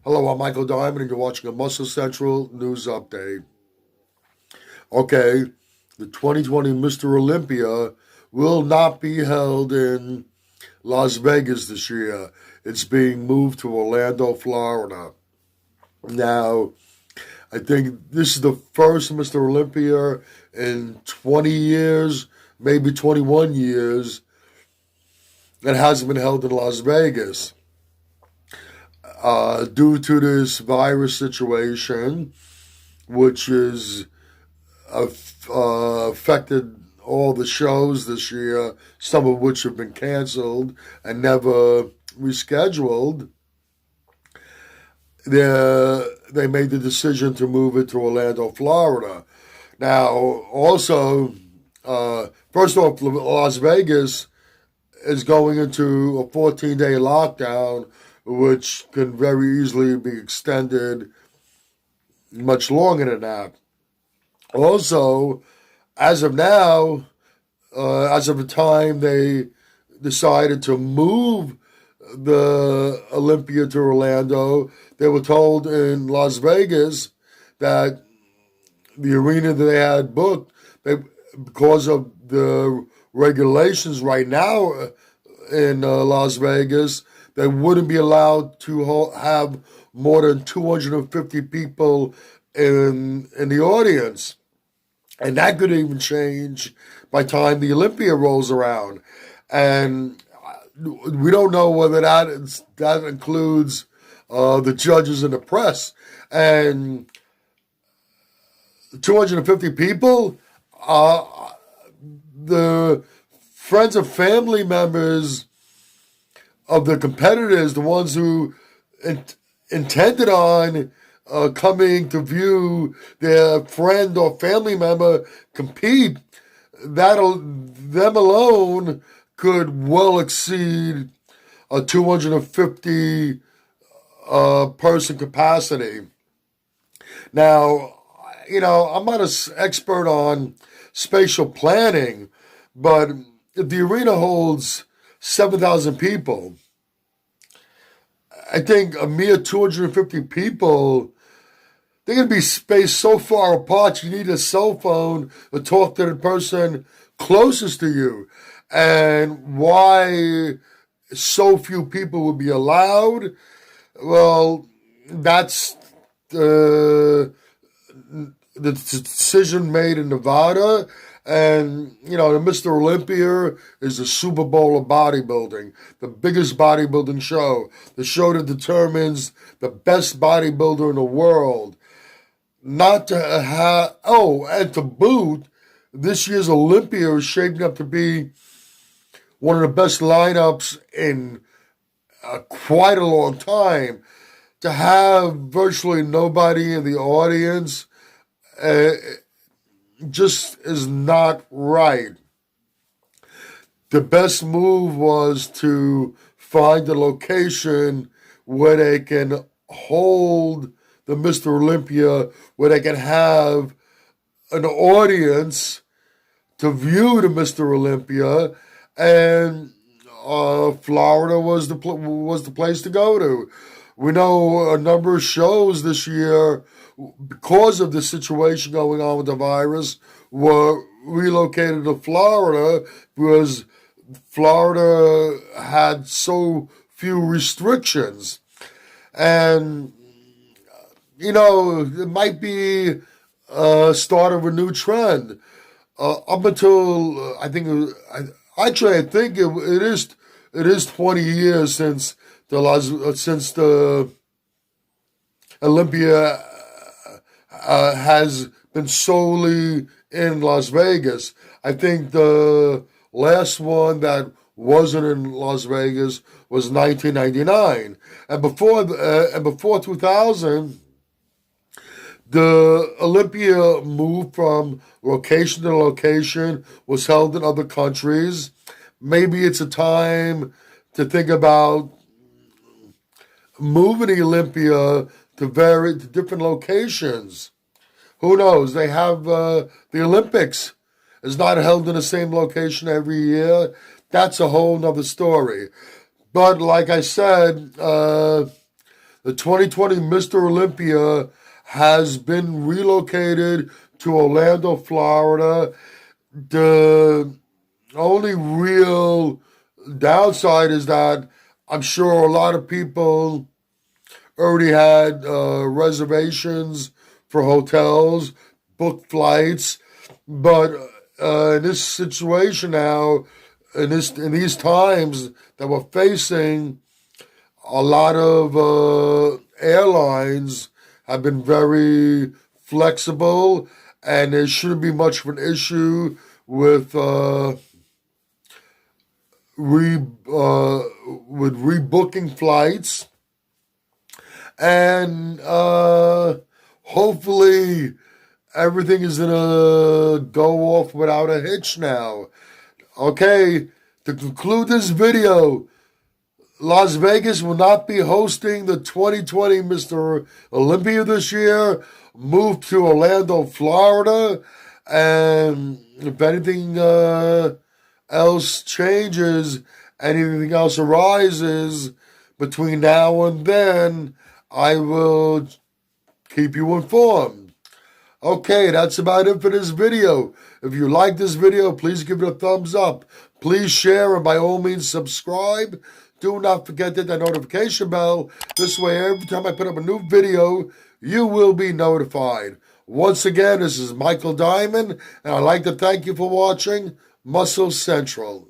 Hello, I'm Michael Diamond, and you're watching a Muscle Central News Update. Okay, the 2020 Mr. Olympia will not be held in Las Vegas this year. It's being moved to Orlando, Florida. Now, I think this is the first Mr. Olympia in 20 years, maybe 21 years, that hasn't been held in Las Vegas. Due to this virus situation, which is affected all the shows this year, some of which have been canceled and never rescheduled. They made the decision to move it to Orlando, Florida. Now, also, first off, Las Vegas is going into a 14-day lockdown, which can very easily be extended much longer than that. Also, as of now, as of the time they decided to move the Olympia to Orlando, they were told in Las Vegas that the arena that they had booked, because of the regulations right now in Las Vegas, they wouldn't be allowed to have more than 250 people in the audience. And that could even change by the time the Olympia rolls around. And we don't know whether that includes the judges and the press. And 250 people, the friends and family members of the competitors, the ones who intended on coming to view their friend or family member compete, them alone could well exceed a 250 person capacity. Now, I'm not an expert on spatial planning, but if the arena holds 7,000 people, I think a mere 250 people, they're going to be spaced so far apart, you need a cell phone to talk to the person closest to you. And why so few people would be allowed? Well, that's the decision made in Nevada. And, the Mr. Olympia is the Super Bowl of bodybuilding, the biggest bodybuilding show, the show that determines the best bodybuilder in the world. Not to have, and to boot, this year's Olympia is shaping up to be one of the best lineups in quite a long time. To have virtually nobody in the audience just is not right. The best move was to find a location where they can hold the Mr. Olympia, where they can have an audience to view the Mr. Olympia, and Florida was the place to go to. We know a number of shows this year, because of the situation going on with the virus, were relocated to Florida because Florida had so few restrictions. And, it might be a start of a new trend. Up until, I think it is 20 years since the Olympia has been solely in Las Vegas. I think the last one that wasn't in Las Vegas was 1999, and before 2000, the Olympia moved from location to location, was held in other countries. Maybe it's a time to think about moving the Olympia to different locations. Who knows? They have the Olympics is not held in the same location every year. That's a whole nother story. But like I said, The 2020 Mr. Olympia has been relocated to Orlando, Florida. The only real downside is that I'm sure a lot of people already had reservations for hotels, booked flights, but in this situation now, in these times that we're facing, a lot of airlines have been very flexible, and there shouldn't be much of an issue with with rebooking flights, and hopefully everything is gonna go off without a hitch now. Okay, to conclude this video, Las Vegas will not be hosting the 2020 Mr. Olympia this year. Moved to Orlando, Florida, and if anything else changes, anything else arises between now and then, I will keep you informed. Okay, that's about it for this video. If you like this video, please give it a thumbs up. Please share, and by all means subscribe. Do not forget to hit that notification bell. This way, every time I put up a new video, you will be notified. Once again, this is Michael Diamond, and I'd like to thank you for watching Muscle Central.